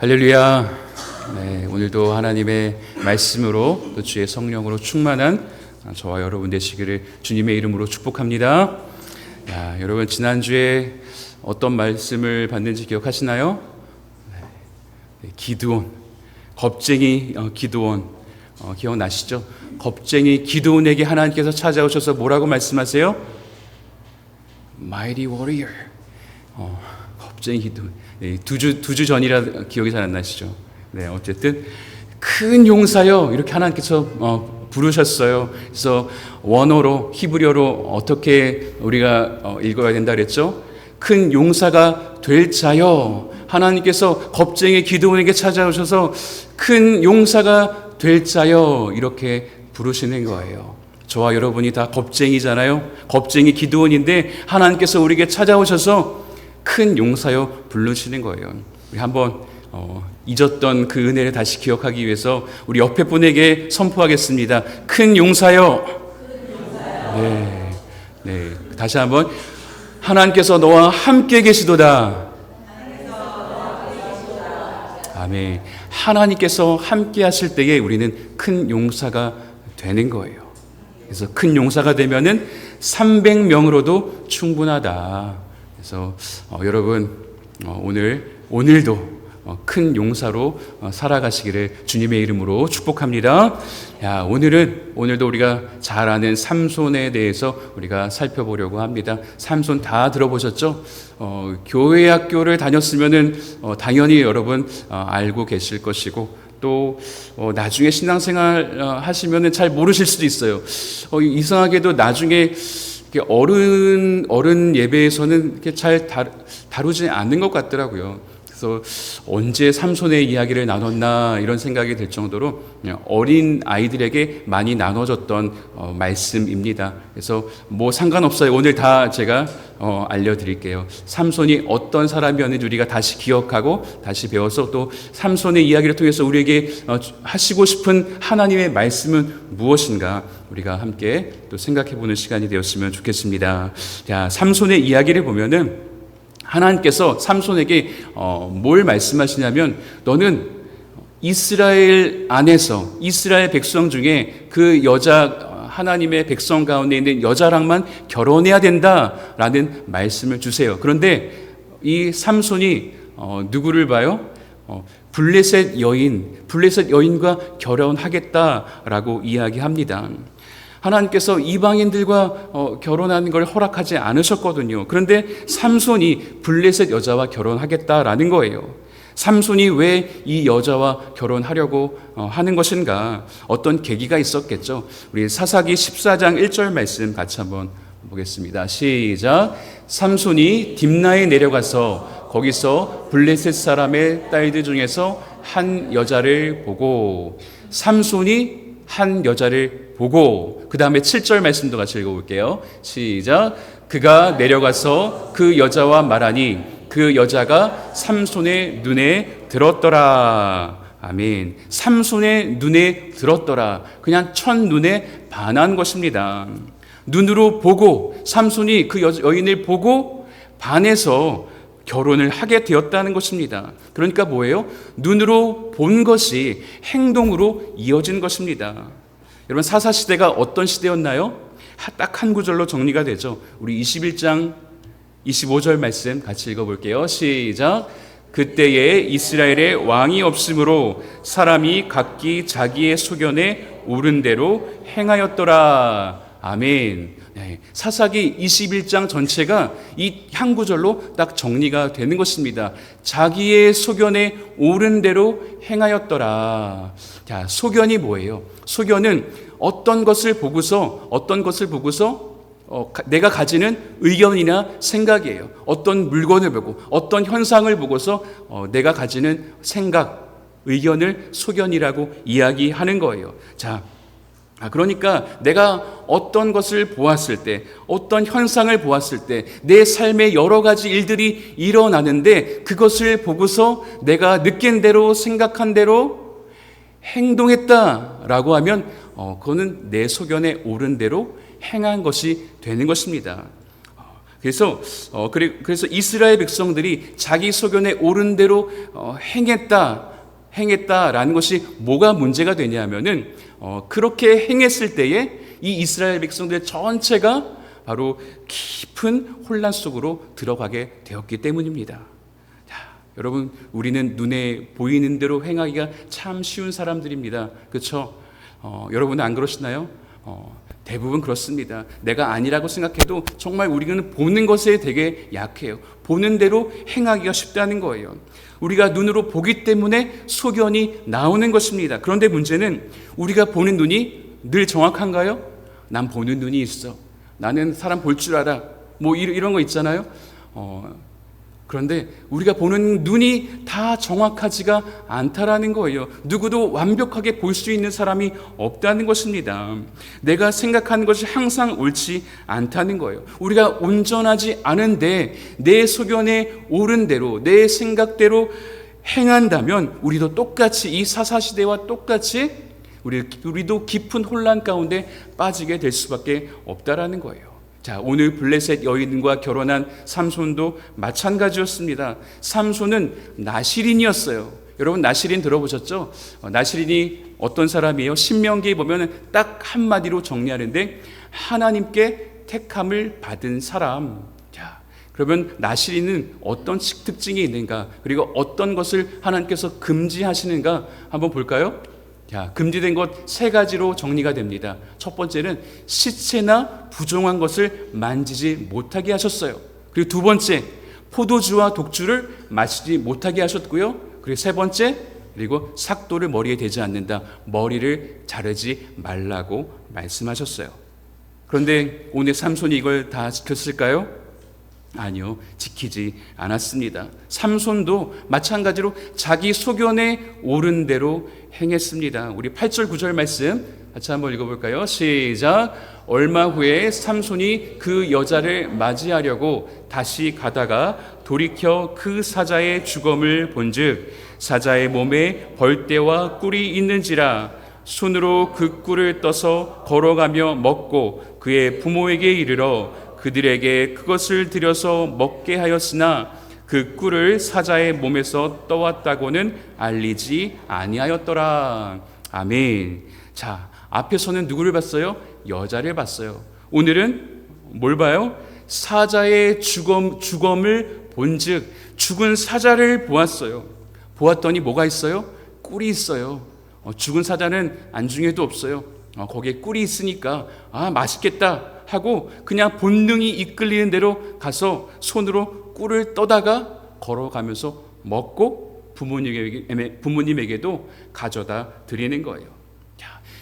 할렐루야. 네, 오늘도 하나님의 말씀으로 또 주의 성령으로 충만한 저와 여러분 되시기를 주님의 이름으로 축복합니다. 여러분 지난주에 어떤 말씀을 받는지 기억하시나요? 기드온, 겁쟁이 기드온 기억나시죠? 겁쟁이 기드온에게 하나님께서 찾아오셔서 뭐라고 말씀하세요? Mighty warrior. 겁쟁이 기드온. 네, 두 주 전이라 기억이 잘 안 나시죠? 네, 어쨌든 큰 용사요 이렇게 하나님께서 부르셨어요. 그래서 원어로 히브리어로 어떻게 우리가 읽어야 된다 그랬죠? 큰 용사가 될 자여. 하나님께서 겁쟁이 기드온에게 찾아오셔서 큰 용사가 될 자여 이렇게 부르시는 거예요. 저와 여러분이 다 겁쟁이잖아요. 겁쟁이 기드온인데 하나님께서 우리에게 찾아오셔서 큰 용사여 부르시는 거예요. 우리 한번 잊었던 그 은혜를 다시 기억하기 위해서 우리 옆에 분에게 선포하겠습니다. 큰 용사여. 네. 다시 한번 하나님께서 너와 함께 계시도다. 아멘. 하나님께서 함께 하실 때에 우리는 큰 용사가 되는 거예요. 그래서 큰 용사가 되면은 300명으로도 충분하다. 그래서 여러분 오늘도 큰 용사로 살아가시기를 주님의 이름으로 축복합니다. 오늘도 우리가 잘 아는 삼손에 대해서 우리가 살펴보려고 합니다. 삼손 다 들어보셨죠? 교회 학교를 다녔으면은 당연히 여러분 알고 계실 것이고 또 나중에 신앙생활 하시면은 잘 모르실 수도 있어요. 이상하게도 나중에 어른 예배에서는 이렇게 잘 다루지 않는 것 같더라고요. 그래서 언제 삼손의 이야기를 나눴나 이런 생각이 들 정도로 어린 아이들에게 많이 나눠졌던 말씀입니다. 그래서 뭐 상관없어요. 오늘 다 제가 알려드릴게요. 삼손이 어떤 사람이었는지 우리가 다시 기억하고 다시 배워서 또 삼손의 이야기를 통해서 우리에게 하시고 싶은 하나님의 말씀은 무엇인가 우리가 함께 또 생각해보는 시간이 되었으면 좋겠습니다. 삼손의 이야기를 보면은 하나님께서 삼손에게 뭘 말씀하시냐면 너는 이스라엘 안에서 이스라엘 백성 중에 그 여자 하나님의 백성 가운데 있는 여자랑만 결혼해야 된다라는 말씀을 주세요. 그런데 이 삼손이 누구를 봐요? 블레셋 여인과 결혼하겠다라고 이야기합니다. 하나님께서 이방인들과 결혼하는 걸 허락하지 않으셨거든요. 그런데 삼손이 블레셋 여자와 결혼하겠다라는 거예요. 삼손이 왜 이 여자와 결혼하려고 하는 것인가? 어떤 계기가 있었겠죠. 우리 사사기 14장 1절 말씀 같이 한번 보겠습니다. 시작. 삼손이 딥나에 내려가서 거기서 블레셋 사람의 딸들 중에서 한 여자를 보고 삼손이 한 여자를 보고 그 다음에 7절 말씀도 같이 읽어볼게요. 시작. 그가 내려가서 그 여자와 말하니 그 여자가 삼손의 눈에 들었더라. 아멘. 삼손의 눈에 들었더라. 그냥 첫눈에 반한 것입니다. 눈으로 보고 삼손이 그 여인을 보고 반해서 결혼을 하게 되었다는 것입니다. 그러니까 뭐예요? 눈으로 본 것이 행동으로 이어진 것입니다. 여러분 사사시대가 어떤 시대였나요? 딱 한 구절로 정리가 되죠. 우리 21장 25절 말씀 같이 읽어볼게요. 시작. 그때에 이스라엘에 왕이 없으므로 사람이 각기 자기의 소견에 옳은 대로 행하였더라. 아멘. 사사기 21장 전체가 이 한 구절로 딱 정리가 되는 것입니다. 자기의 소견에 옳은 대로 행하였더라. 소견이 뭐예요? 소견은 어떤 것을 보고서 내가 가지는 의견이나 생각이에요. 어떤 물건을 보고 어떤 현상을 보고서 내가 가지는 생각, 의견을 소견이라고 이야기하는 거예요. 그러니까 내가 어떤 것을 보았을 때, 어떤 현상을 보았을 때 내 삶에 여러 가지 일들이 일어나는데 그것을 보고서 내가 느낀 대로 생각한 대로 행동했다라고 하면 그거는 내 소견에 옳은 대로 행한 것이 되는 것입니다. 그래서 이스라엘 백성들이 자기 소견에 옳은 대로 행했다라는 것이 뭐가 문제가 되냐면은 그렇게 행했을 때에 이 이스라엘 백성들 전체가 바로 깊은 혼란 속으로 들어가게 되었기 때문입니다. 여러분, 우리는 눈에 보이는 대로 행하기가 참 쉬운 사람들입니다. 그렇죠? 여러분은 안 그러시나요? 대부분 그렇습니다. 내가 아니라고 생각해도 정말 우리는 보는 것에 되게 약해요. 보는 대로 행하기가 쉽다는 거예요. 우리가 눈으로 보기 때문에 소견이 나오는 것입니다. 그런데 문제는 우리가 보는 눈이 늘 정확한가요? 난 보는 눈이 있어. 나는 사람 볼 줄 알아. 뭐 이런 거 있잖아요. 그런데 우리가 보는 눈이 다 정확하지가 않다라는 거예요. 누구도 완벽하게 볼 수 있는 사람이 없다는 것입니다. 내가 생각하는 것이 항상 옳지 않다는 거예요. 우리가 온전하지 않은데 내 소견에 옳은 대로 내 생각대로 행한다면 우리도 똑같이 이 사사시대와 똑같이 우리도 깊은 혼란 가운데 빠지게 될 수밖에 없다라는 거예요. 자, 오늘 블레셋 여인과 결혼한 삼손도 마찬가지였습니다. 삼손은 나실인이었어요. 여러분, 나실인 들어보셨죠? 나실인이 어떤 사람이에요? 신명기에 보면 딱 한마디로 정리하는데 하나님께 택함을 받은 사람. 자, 그러면 나실인은 어떤 특징이 있는가? 그리고 어떤 것을 하나님께서 금지하시는가? 한번 볼까요? 자, 금지된 것 3가지로 정리가 됩니다. 첫 번째는 시체나 부정한 것을 만지지 못하게 하셨어요. 그리고 2번째, 포도주와 독주를 마시지 못하게 하셨고요. 그리고 3번째, 그리고 삭도를 머리에 대지 않는다. 머리를 자르지 말라고 말씀하셨어요. 그런데 오늘 삼손이 이걸 다 지켰을까요? 아니요, 지키지 않았습니다. 삼손도 마찬가지로 자기 소견에 옳은 대로 행했습니다. 우리 8절 9절 말씀 같이 한번 읽어볼까요? 시작. 얼마 후에 삼손이 그 여자를 맞이하려고 다시 가다가 돌이켜 그 사자의 주검을 본즉 사자의 몸에 벌떼와 꿀이 있는지라 손으로 그 꿀을 떠서 걸어가며 먹고 그의 부모에게 이르러 그들에게 그것을 들여서 먹게 하였으나 그 꿀을 사자의 몸에서 떠왔다고는 알리지 아니하였더라. 아멘. 자, 앞에서는 누구를 봤어요? 여자를 봤어요. 오늘은 뭘 봐요? 사자의 주검을 본즉 죽은 사자를 보았어요. 보았더니 뭐가 있어요? 꿀이 있어요. 죽은 사자는 안중에도 없어요. 거기에 꿀이 있으니까 맛있겠다 하고 그냥 본능이 이끌리는 대로 가서 손으로 꿀을 떠다가 걸어가면서 먹고 부모님에게도 가져다 드리는 거예요.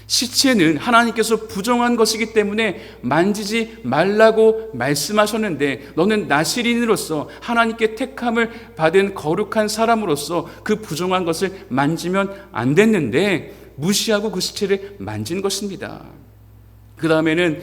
시체는 하나님께서 부정한 것이기 때문에 만지지 말라고 말씀하셨는데 너는 나실인으로서 하나님께 택함을 받은 거룩한 사람으로서 그 부정한 것을 만지면 안 됐는데 무시하고 그 시체를 만진 것입니다. 그 다음에는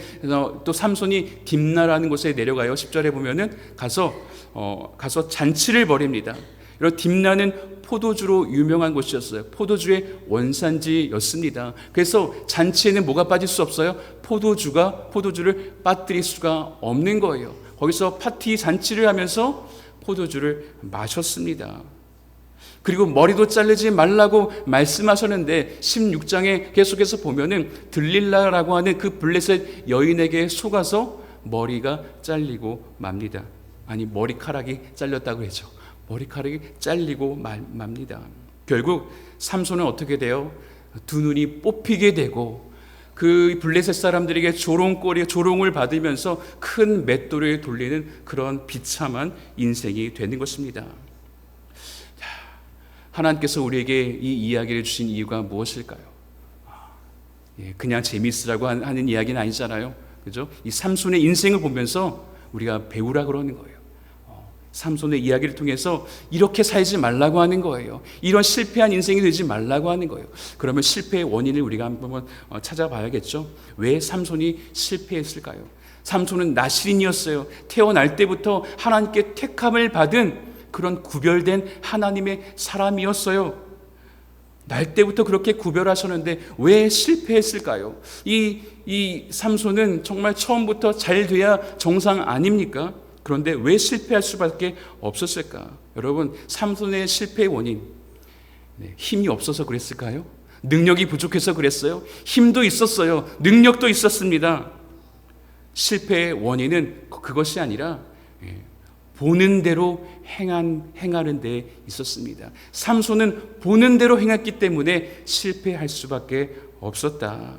또 삼손이 딥나라는 곳에 내려가요. 10절에 보면은 가서 잔치를 벌입니다. 이런 딥나는 포도주로 유명한 곳이었어요. 포도주의 원산지였습니다. 그래서 잔치에는 뭐가 빠질 수 없어요? 포도주를 빠뜨릴 수가 없는 거예요. 거기서 파티 잔치를 하면서 포도주를 마셨습니다. 그리고 머리도 자르지 말라고 말씀하셨는데 16장에 계속해서 보면은 들릴라라고 하는 그 블레셋 여인에게 속아서 머리가 잘리고 맙니다. 아니, 머리카락이 잘렸다고 했죠. 머리카락이 잘리고 맙니다. 결국 삼손은 어떻게 돼요? 두 눈이 뽑히게 되고 그 블레셋 사람들에게 조롱을 받으면서 큰 맷돌을 돌리는 그런 비참한 인생이 되는 것입니다. 하나님께서 우리에게 이 이야기를 주신 이유가 무엇일까요? 그냥 재미있으라고 하는 이야기는 아니잖아요. 그죠? 이 삼손의 인생을 보면서 우리가 배우라 그러는 거예요. 삼손의 이야기를 통해서 이렇게 살지 말라고 하는 거예요. 이런 실패한 인생이 되지 말라고 하는 거예요. 그러면 실패의 원인을 우리가 한번 찾아봐야겠죠. 왜 삼손이 실패했을까요? 삼손은 나실인이었어요. 태어날 때부터 하나님께 택함을 받은 그런 구별된 하나님의 사람이었어요. 날 때부터 그렇게 구별하셨는데 왜 실패했을까요? 이 삼손은 정말 처음부터 잘 돼야 정상 아닙니까? 그런데 왜 실패할 수밖에 없었을까? 여러분, 삼손의 실패의 원인, 힘이 없어서 그랬을까요? 능력이 부족해서 그랬어요? 힘도 있었어요. 능력도 있었습니다. 실패의 원인은 그것이 아니라 보는 대로 행하는 데 있었습니다. 삼손은 보는 대로 행했기 때문에 실패할 수밖에 없었다.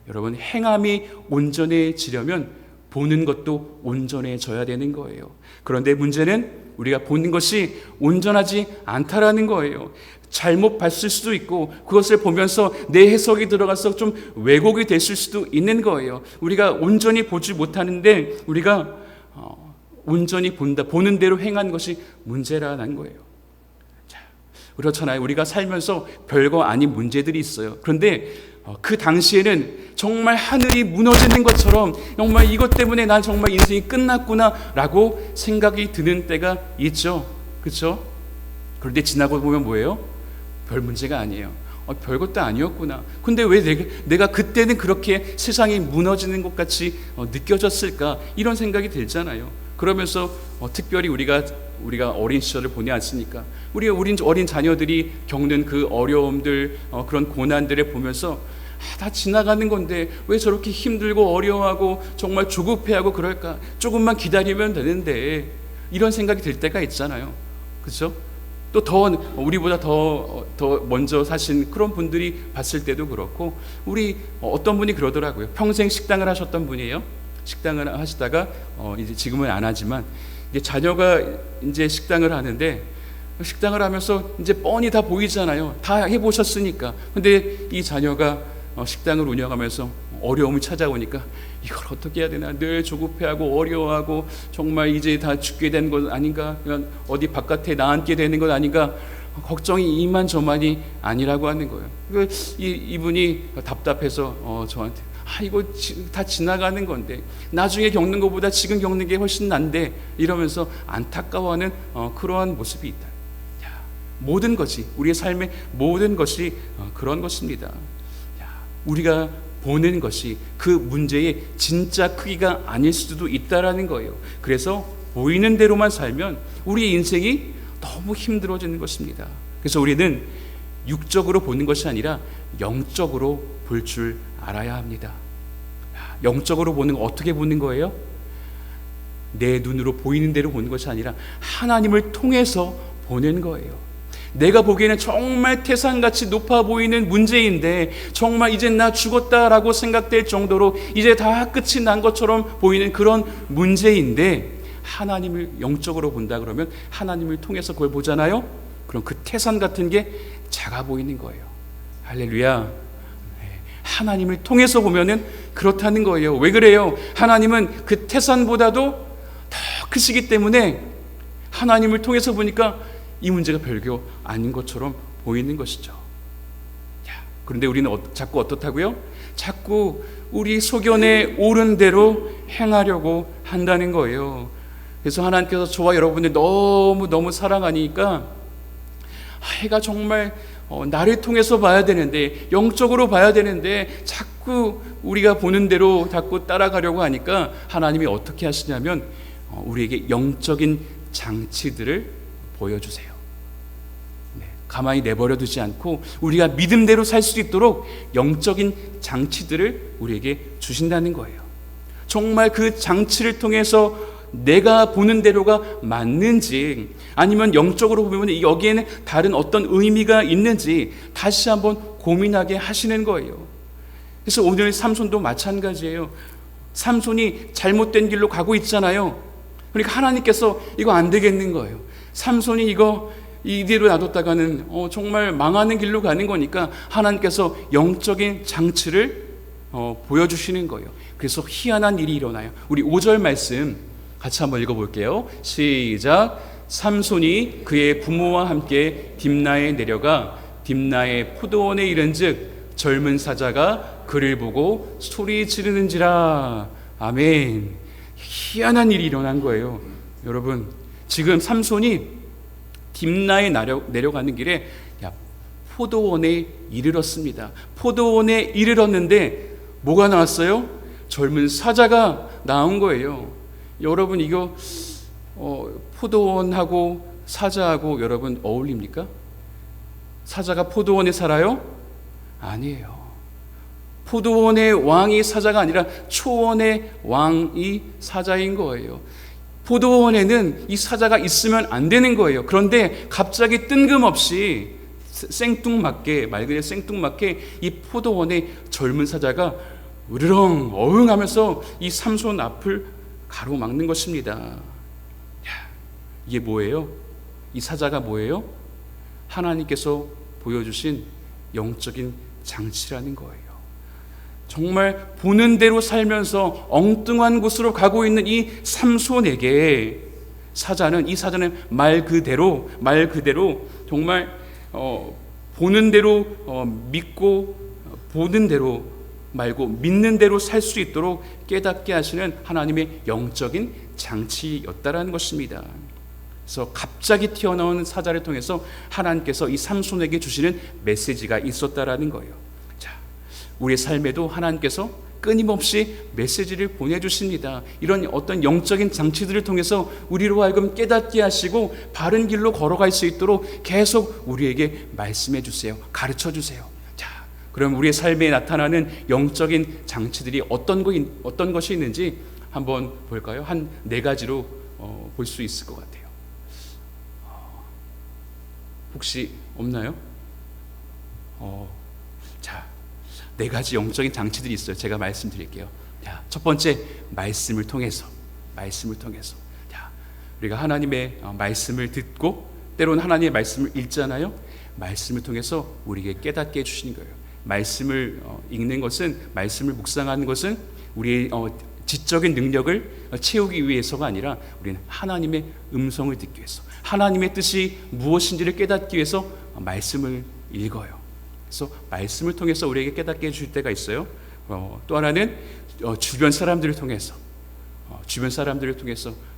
여러분, 행함이 온전해지려면 보는 것도 온전해져야 되는 거예요. 그런데 문제는 우리가 보는 것이 온전하지 않다라는 거예요. 잘못 봤을 수도 있고 그것을 보면서 내 해석이 들어가서 좀 왜곡이 됐을 수도 있는 거예요. 우리가 온전히 보지 못하는데 우리가 온전히 보는 대로 행한 것이 문제라는 거예요. 자, 그렇잖아요. 우리가 살면서 별거 아닌 문제들이 있어요. 그런데 그 당시에는 정말 하늘이 무너지는 것처럼 정말 이것 때문에 난 정말 인생이 끝났구나 라고 생각이 드는 때가 있죠. 그렇죠? 그런데 지나고 보면 뭐예요? 별 문제가 아니에요. 별것도 아니었구나. 근데 왜 내가 그때는 그렇게 세상이 무너지는 것 같이 느껴졌을까? 이런 생각이 들잖아요. 그러면서 특별히 우리가 어린 시절을 보내지 않습니까? 우리 어린 자녀들이 겪는 그 어려움들, 그런 고난들을 보면서 다 지나가는 건데 왜 저렇게 힘들고 어려워하고 정말 조급해하고 그럴까? 조금만 기다리면 되는데 이런 생각이 들 때가 있잖아요. 그렇죠? 또 우리보다 더 먼저 사신 그런 분들이 봤을 때도 그렇고, 우리 어떤 분이 그러더라고요. 평생 식당을 하셨던 분이에요. 식당을 하시다가 이제 지금은 안 하지만 이제 자녀가 이제 식당을 하는데, 식당을 하면서 이제 뻔히 다 보이잖아요. 다 해보셨으니까. 근데 이 자녀가 식당을 운영하면서 어려움이 찾아오니까 이걸 어떻게 해야 되나, 늘 조급해하고 어려워하고 정말 이제 다 죽게 되는 것 아닌가, 그냥 어디 바깥에 나앉게 되는 것 아닌가, 걱정이 이만저만이 아니라고 하는 거예요. 이분이 답답해서 저한테 이거 다 지나가는 건데 나중에 겪는 것보다 지금 겪는 게 훨씬 난데, 이러면서 안타까워하는 그러한 모습이 있다. 모든 것이, 우리의 삶의 모든 것이 그런 것입니다. 우리가 보는 것이 그 문제의 진짜 크기가 아닐 수도 있다라는 거예요. 그래서 보이는 대로만 살면 우리의 인생이 너무 힘들어지는 것입니다. 그래서 우리는 육적으로 보는 것이 아니라 영적으로 볼 줄 알아야 합니다. 영적으로 보는 거 어떻게 보는 거예요? 내 눈으로 보이는 대로 보는 것이 아니라 하나님을 통해서 보는 거예요. 내가 보기에는 정말 태산같이 높아 보이는 문제인데, 정말 이제 나 죽었다라고 생각될 정도로 이제 다 끝이 난 것처럼 보이는 그런 문제인데, 하나님을 영적으로 본다 그러면 하나님을 통해서 그걸 보잖아요. 그럼 그 태산 같은 게 작아 보이는 거예요. 할렐루야. 하나님을 통해서 보면은 그렇다는 거예요. 왜 그래요? 하나님은 그 태산보다도 더 크시기 때문에 하나님을 통해서 보니까 이 문제가 별거 아닌 것처럼 보이는 것이죠. 그런데 우리는 자꾸 어떻다고요? 자꾸 우리 소견에 옳은 대로 행하려고 한다는 거예요. 그래서 하나님께서 저와 여러분들 너무 사랑하니까 해가 정말 나를 통해서 봐야 되는데, 영적으로 봐야 되는데 자꾸 우리가 보는 대로 자꾸 따라가려고 하니까 하나님이 어떻게 하시냐면 우리에게 영적인 장치들을 보여주세요. 가만히 내버려 두지 않고 우리가 믿음대로 살 수 있도록 영적인 장치들을 우리에게 주신다는 거예요. 정말 그 장치를 통해서 내가 보는 대로가 맞는지, 아니면 영적으로 보면 여기에는 다른 어떤 의미가 있는지 다시 한번 고민하게 하시는 거예요. 그래서 오늘 삼손도 마찬가지예요. 삼손이 잘못된 길로 가고 있잖아요. 그러니까 하나님께서 이거 안 되겠는 거예요. 삼손이 이대로 놔뒀다가는 정말 망하는 길로 가는 거니까 하나님께서 영적인 장치를 보여주시는 거예요. 그래서 희한한 일이 일어나요. 우리 5절 말씀 같이 한번 읽어볼게요. 시작. 삼손이 그의 부모와 함께 딥나에 내려가 딥나의 포도원에 이른즉 젊은 사자가 그를 보고 소리 지르는지라. 아멘. 희한한 일이 일어난 거예요. 여러분, 지금 삼손이 딥나에 내려가는 길에 포도원에 이르렀습니다. 포도원에 이르렀는데 뭐가 나왔어요? 젊은 사자가 나온 거예요. 여러분, 이거 포도원하고 사자하고 여러분 어울립니까? 사자가 포도원에 살아요? 아니에요. 포도원의 왕이 사자가 아니라 초원의 왕이 사자인 거예요. 포도원에는 이 사자가 있으면 안 되는 거예요. 그런데 갑자기 뜬금없이 생뚱맞게, 말 그대로 생뚱맞게 이 포도원의 젊은 사자가 으르렁 어흥하면서 이 삼손 앞을 가로막는 것입니다. 이게 뭐예요? 이 사자가 뭐예요? 하나님께서 보여주신 영적인 장치라는 거예요. 정말 보는 대로 살면서 엉뚱한 곳으로 가고 있는 이 삼손에게 이 사자는 말 그대로 정말 보는 대로 믿고 보는 대로 말고 믿는 대로 살 수 있도록 깨닫게 하시는 하나님의 영적인 장치였다라는 것입니다. 그래서 갑자기 튀어나온 사자를 통해서 하나님께서 이 삼손에게 주시는 메시지가 있었다라는 거예요. 자, 우리의 삶에도 하나님께서 끊임없이 메시지를 보내주십니다. 이런 어떤 영적인 장치들을 통해서 우리로 하여금 깨닫게 하시고 바른 길로 걸어갈 수 있도록 계속 우리에게 말씀해 주세요. 가르쳐 주세요. 자, 그럼 우리의 삶에 나타나는 영적인 장치들이 어떤 것이 있는지 한번 볼까요? 한 4가지로 볼 수 있을 것 같아요. 혹시 없나요? 자, 4가지 영적인 장치들이 있어요. 제가 말씀드릴게요. 자, 첫 번째, 말씀을 통해서. 자, 우리가 하나님의 말씀을 듣고 때로는 하나님의 말씀을 읽잖아요. 말씀을 통해서 우리에게 깨닫게 해주시는 거예요. 말씀을 읽는 것은, 말씀을 묵상하는 것은 우리의 지적인 능력을 채우기 위해서가 아니라 우리는 하나님의 음성을 듣기 위해서, 하나님의 뜻이 무엇인지를 깨닫기 위해서 말씀을 읽어요. 그래서 말씀을 통해서 우리에게 깨닫게 해줄 때가 있어요. 또 하나는 주변 사람들을 통해서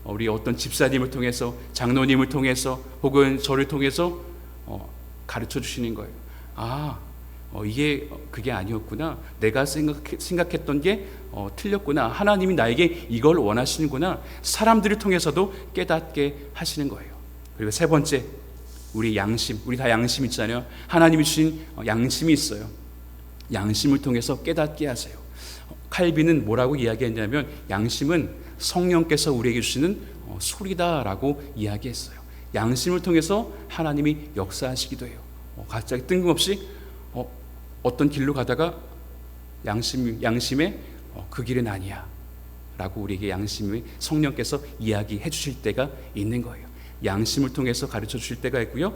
우리 어떤 집사님을 통해서, 장로님을 통해서, 혹은 저를 통해서 가르쳐 주시는 거예요. 이게 그게 아니었구나. 내가 생각했던 게 틀렸구나. 하나님이 나에게 이걸 원하시는구나. 사람들을 통해서도 깨닫게 하시는 거예요. 그리고 3번째, 우리 양심. 우리 다 양심 있잖아요. 하나님이 주신 양심이 있어요. 양심을 통해서 깨닫게 하세요. 칼빈은 뭐라고 이야기했냐면, 양심은 성령께서 우리에게 주시는 소리다라고 이야기했어요. 양심을 통해서 하나님이 역사하시기도 해요. 갑자기 뜬금없이 어떤 길로 가다가 양심에 그 길은 아니야 라고 우리에게 양심의 성령께서 이야기해 주실 때가 있는 거예요. 양심을 통해서 가르쳐 주실 때가 있고요.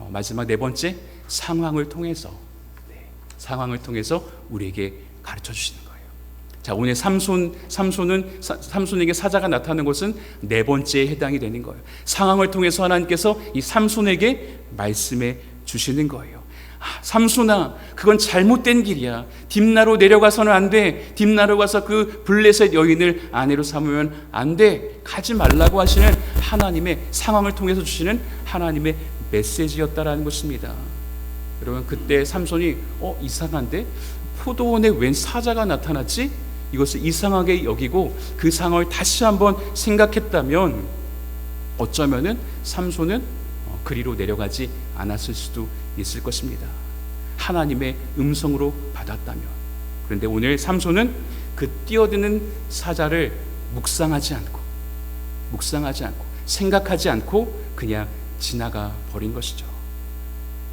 마지막 4번째, 상황을 통해서 우리에게 가르쳐 주시는 거예요. 자, 오늘 삼손에게 사자가 나타나는 것은 4번째에 해당이 되는 거예요. 상황을 통해서 하나님께서 이 삼손에게 말씀해 주시는 거예요. 삼손아, 그건 잘못된 길이야. 딥나로 내려가서는 안 돼. 딥나로 가서 그 블레셋 여인을 아내로 삼으면 안 돼. 가지 말라고 하시는 하나님의, 상황을 통해서 주시는 하나님의 메시지였다라는 것입니다. 여러분, 그때 삼손이 이상한데? 포도원에 웬 사자가 나타났지? 이것을 이상하게 여기고 그 상황을 다시 한번 생각했다면 어쩌면은 삼손은 그리로 내려가지 않았을 수도 있을 것입니다. 하나님의 음성으로 받았다면. 그런데 오늘 삼손은 그 뛰어드는 사자를 묵상하지 않고 생각하지 않고 그냥 지나가 버린 것이죠.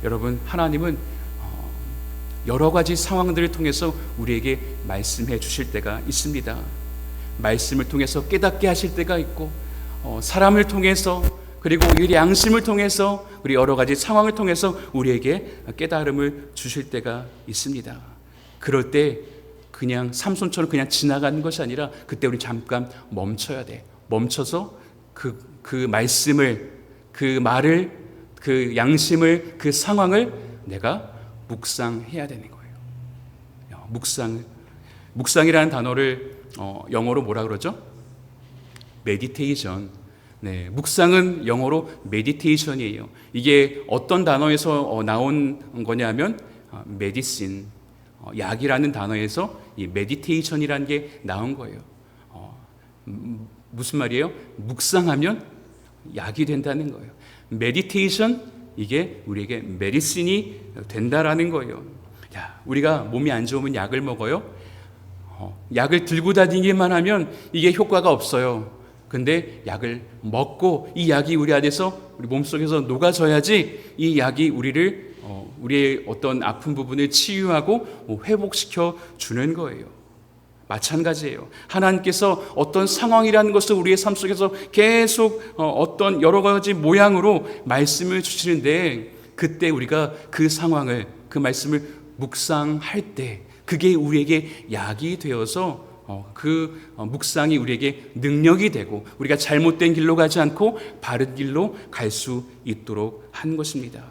여러분, 하나님은 여러 가지 상황들을 통해서 우리에게 말씀해 주실 때가 있습니다. 말씀을 통해서 깨닫게 하실 때가 있고, 사람을 통해서, 그리고 우리 양심을 통해서, 우리 여러 가지 상황을 통해서 우리에게 깨달음을 주실 때가 있습니다. 그럴 때 그냥 삼손처럼 그냥 지나가는 것이 아니라 그때 우리 잠깐 멈춰야 돼. 멈춰서 그 말씀을, 그 말을, 그 양심을, 그 상황을 내가 묵상해야 되는 거예요. 묵상이라는 단어를 영어로 뭐라 그러죠? 메디테이션. 네, 묵상은 영어로 메디테이션이에요. 이게 어떤 단어에서 나온 거냐면 메디신, 약이라는 단어에서 이 메디테이션이라는 게 나온 거예요. 무슨 말이에요? 묵상하면 약이 된다는 거예요. 메디테이션, 이게 우리에게 메디신이 된다라는 거예요. 야, 우리가 몸이 안 좋으면 약을 먹어요? 약을 들고 다니기만 하면 이게 효과가 없어요. 근데 약을 먹고 이 약이 우리 안에서, 우리 몸속에서 녹아져야지 이 약이 우리의 어떤 아픈 부분을 치유하고 회복시켜 주는 거예요. 마찬가지예요. 하나님께서 어떤 상황이라는 것을 우리의 삶 속에서 계속 어떤 여러 가지 모양으로 말씀을 주시는데, 그때 우리가 그 상황을, 그 말씀을 묵상할 때 그게 우리에게 약이 되어서 그 묵상이 우리에게 능력이 되고 우리가 잘못된 길로 가지 않고 바른 길로 갈 수 있도록 한 것입니다.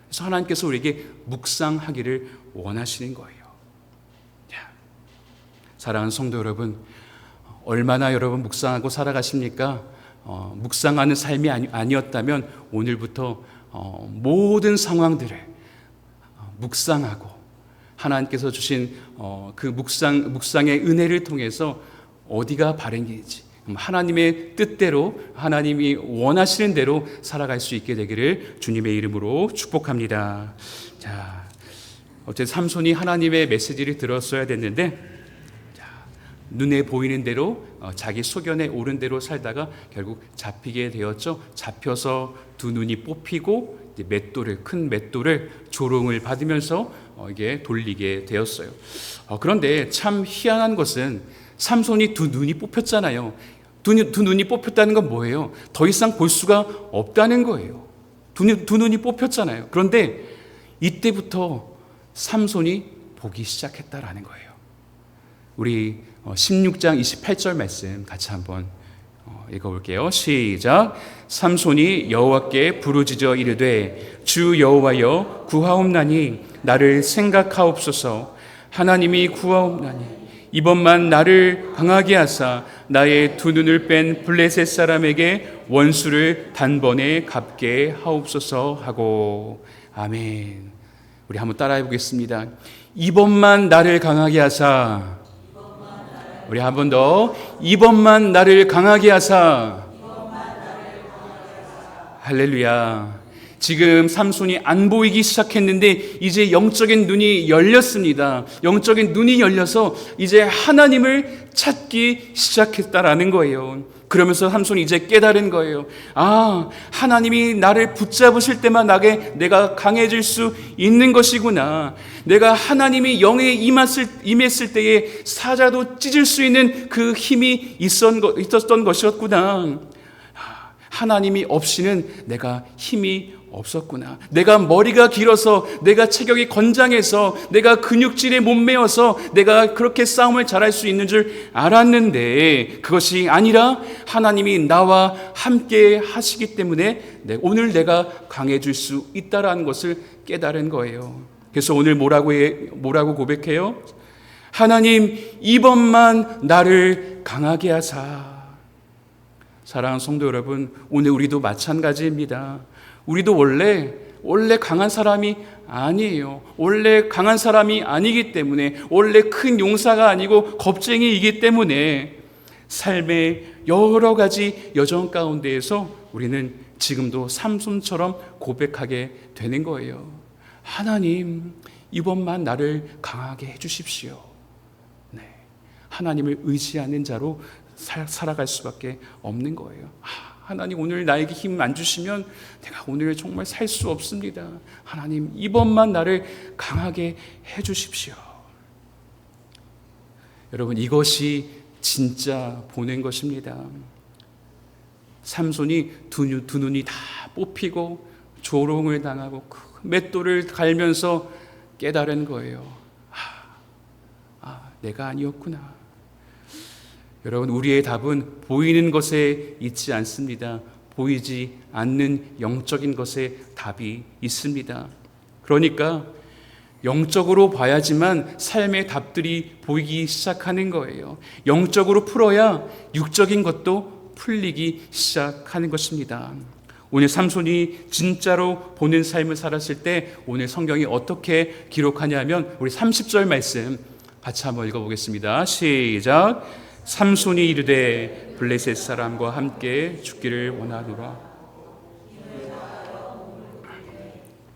그래서 하나님께서 우리에게 묵상하기를 원하시는 거예요. 사랑하는 성도 여러분, 얼마나 여러분 묵상하고 살아가십니까? 묵상하는 삶이 아니었다면 오늘부터 모든 상황들을 묵상하고 하나님께서 주신 그 묵상의 은혜를 통해서 어디가 바른 길인지, 하나님의 뜻대로, 하나님이 원하시는 대로 살아갈 수 있게 되기를 주님의 이름으로 축복합니다. 자, 어쨌든 삼손이 하나님의 메시지를 들었어야 됐는데, 눈에 보이는 대로 자기 소견에 옳은 대로 살다가 결국 잡히게 되었죠. 잡혀서 두 눈이 뽑히고 큰 맷돌을 조롱을 받으면서 이게 돌리게 되었어요. 그런데 참 희한한 것은 삼손이 두 눈이 뽑혔잖아요. 두 눈이 뽑혔다는 건 뭐예요? 더 이상 볼 수가 없다는 거예요. 두 눈이 뽑혔잖아요. 그런데 이때부터 삼손이 보기 시작했다라는 거예요. 우리 16장 28절 말씀 같이 한번 읽어볼게요. 시작. 삼손이 여호와께 부르짖어 이르되 주 여호와여 구하옵나니 나를 생각하옵소서. 하나님이 구하옵나니 이번만 나를 강하게 하사 나의 두 눈을 뺀 블레셋 사람에게 원수를 단번에 갚게 하옵소서 하고. 아멘. 우리 한번 따라해 보겠습니다. 이번만 나를 강하게 하사. 우리 한 번 더. 이번만 나를 강하게 하사. 할렐루야. 지금 삼손이 안 보이기 시작했는데 이제 영적인 눈이 열렸습니다. 영적인 눈이 열려서 이제 하나님을 찾기 시작했다라는 거예요. 그러면서 삼손이 이제 깨달은 거예요. 아, 하나님이 나를 붙잡으실 때만 내가 강해질 수 있는 것이구나. 내가 하나님이 영에 임했을 때에 사자도 찢을 수 있는 그 힘이 있었던 것이었구나. 하나님이 없이는 내가 힘이 없었구나. 내가 머리가 길어서, 내가 체격이 건장해서, 내가 근육질에 못 메어서 내가 그렇게 싸움을 잘할 수 있는 줄 알았는데 그것이 아니라 하나님이 나와 함께 하시기 때문에 오늘 내가 강해질 수 있다라는 것을 깨달은 거예요. 그래서 오늘 뭐라고 고백해요? 하나님, 이번만 나를 강하게 하사. 사랑하는 성도 여러분, 오늘 우리도 마찬가지입니다. 우리도 원래 강한 사람이 아니에요. 원래 강한 사람이 아니기 때문에, 원래 큰 용사가 아니고 겁쟁이이기 때문에 삶의 여러 가지 여정 가운데에서 우리는 지금도 삼손처럼 고백하게 되는 거예요. 하나님, 이번만 나를 강하게 해주십시오. 네. 하나님을 의지하는 자로 살아갈 수밖에 없는 거예요. 하나님, 오늘 나에게 힘 안 주시면 내가 오늘 정말 살 수 없습니다. 하나님, 이번만 나를 강하게 해주십시오. 여러분, 이것이 진짜 보낸 것입니다. 삼손이 두 눈이 다 뽑히고 조롱을 당하고 맷돌을 갈면서 깨달은 거예요. 내가 아니었구나. 여러분, 우리의 답은 보이는 것에 있지 않습니다. 보이지 않는 영적인 것에 답이 있습니다. 그러니까 영적으로 봐야지만 삶의 답들이 보이기 시작하는 거예요. 영적으로 풀어야 육적인 것도 풀리기 시작하는 것입니다. 오늘 삼손이 진짜로 보는 삶을 살았을 때 오늘 성경이 어떻게 기록하냐면 우리 30절 말씀 같이 한번 읽어보겠습니다. 시작. 삼손이 이르되 블레셋 사람과 함께 죽기를 원하노라.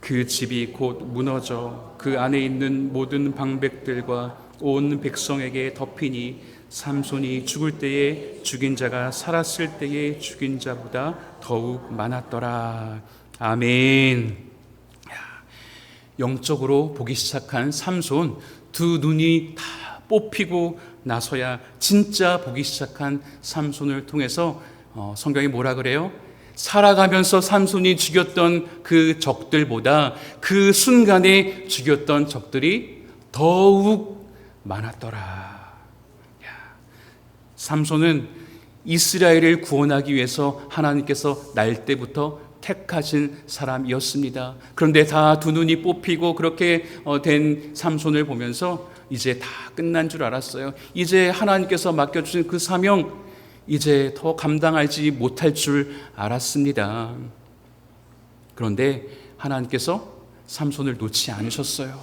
그 집이 곧 무너져 그 안에 있는 모든 방백들과 온 백성에게 덮이니 삼손이 죽을 때에 죽인 자가 살았을 때에 죽인 자보다 더욱 많았더라. 아멘. 영적으로 보기 시작한 삼손, 두 눈이 다 뽑히고 나서야 진짜 보기 시작한 삼손을 통해서 성경이 뭐라 그래요? 살아가면서 삼손이 죽였던 그 적들보다 그 순간에 죽였던 적들이 더욱 많았더라. 삼손은 이스라엘을 구원하기 위해서 하나님께서 날 때부터 택하신 사람이었습니다. 그런데 다 두 눈이 뽑히고 그렇게 된 삼손을 보면서 이제 다 끝난 줄 알았어요. 이제 하나님께서 맡겨주신 그 사명 이제 더 감당하지 못할 줄 알았습니다. 그런데 하나님께서 삼손을 놓지 않으셨어요.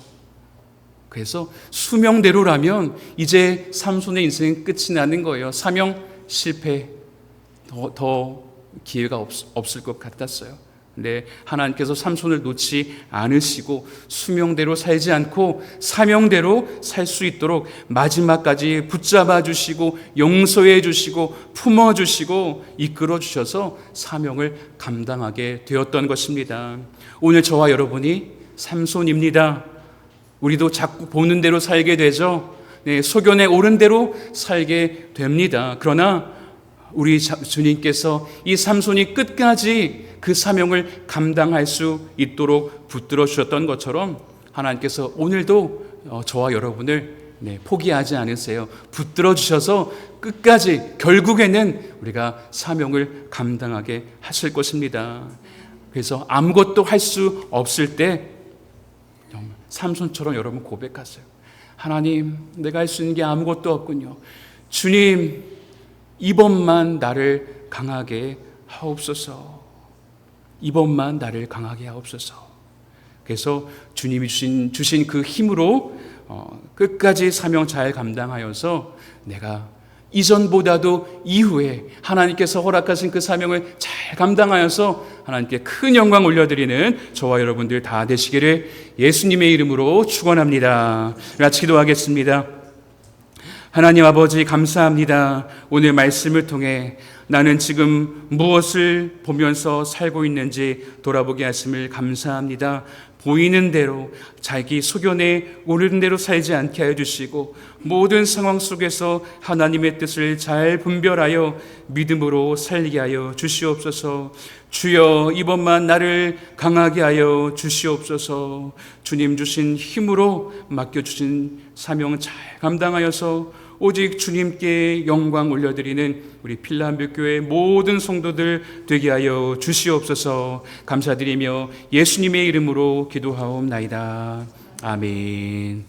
그래서 수명대로라면 이제 삼손의 인생은 끝이 나는 거예요. 사명 실패, 더 기회가 없을 것 같았어요. 근데 하나님께서 삼손을 놓지 않으시고 수명대로 살지 않고 사명대로 살 수 있도록 마지막까지 붙잡아 주시고 용서해 주시고 품어 주시고 이끌어 주셔서 사명을 감당하게 되었던 것입니다. 오늘 저와 여러분이 삼손입니다. 우리도 자꾸 보는 대로 살게 되죠. 소견에 옳은 대로 살게 됩니다. 그러나 우리 주님께서 이 삼손이 끝까지 그 사명을 감당할 수 있도록 붙들어 주셨던 것처럼 하나님께서 오늘도 저와 여러분을 포기하지 않으세요. 붙들어 주셔서 끝까지 결국에는 우리가 사명을 감당하게 하실 것입니다. 그래서 아무것도 할 수 없을 때 삼손처럼 여러분 고백하세요. 하나님, 내가 할 수 있는 게 아무것도 없군요. 주님, 이번만 나를 강하게 하옵소서. 이번만 나를 강하게 하옵소서. 그래서 주님이 주신 그 힘으로 끝까지 사명 잘 감당하여서 내가 이전보다도 이후에 하나님께서 허락하신 그 사명을 잘 감당하여서 하나님께 큰 영광 올려드리는 저와 여러분들 다 되시기를 예수님의 이름으로 축원합니다. 같이 기도하겠습니다. 하나님 아버지 감사합니다. 오늘 말씀을 통해 나는 지금 무엇을 보면서 살고 있는지 돌아보게 하심을 감사합니다. 보이는 대로 자기 소견에 오르는 대로 살지 않게 하여 주시고 모든 상황 속에서 하나님의 뜻을 잘 분별하여 믿음으로 살게 하여 주시옵소서. 주여, 이번만 나를 강하게 하여 주시옵소서. 주님 주신 힘으로 맡겨주신 사명 잘 감당하여서 오직 주님께 영광 올려드리는 우리 필라함교회 모든 성도들 되게 하여 주시옵소서. 감사드리며 예수님의 이름으로 기도하옵나이다. 아멘.